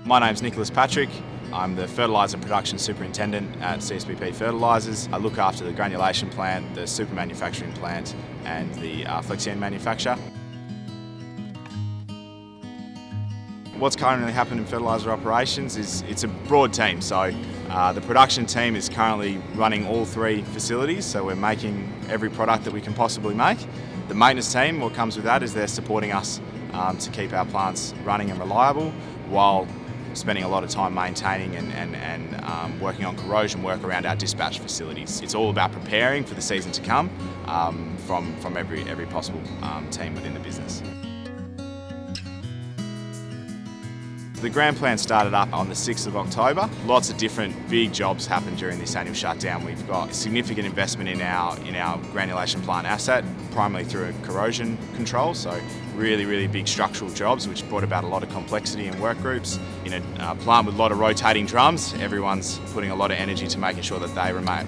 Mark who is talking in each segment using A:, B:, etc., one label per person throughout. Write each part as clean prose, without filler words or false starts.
A: My name's Nicholas Patrick. I'm the Fertiliser Production Superintendent at CSBP Fertilisers. I look after the granulation plant, the super manufacturing plant and the Flexion manufacture. What's currently happening in fertiliser operations is it's a broad team. So the production team is currently running all three facilities, so we're making every product that we can possibly make. The maintenance team, what comes with that is they're supporting us to keep our plants running and reliable while spending a lot of time maintaining and working on corrosion work around our dispatch facilities. It's all about preparing for the season to come from every possible team within the business. The Grand Plan started up on the 6th of October. Lots of different big jobs happened during this annual shutdown. We've got significant investment in our granulation plant asset, primarily through corrosion control, so really big structural jobs which brought about a lot of complexity in work groups. In a plant with a lot of rotating drums, everyone's putting a lot of energy to making sure that they remain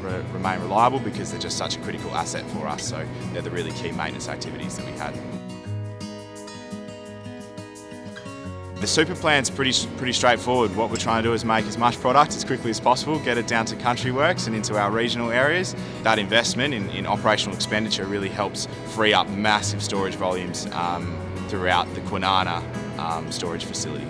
A: reliable because they're just such a critical asset for us, so they're the really key maintenance activities that we had. The super plan's pretty straightforward. What we're trying to do is make as much product as quickly as possible, get it down to country works and into our regional areas. That investment in operational expenditure really helps free up massive storage volumes throughout the Kwinana storage facility.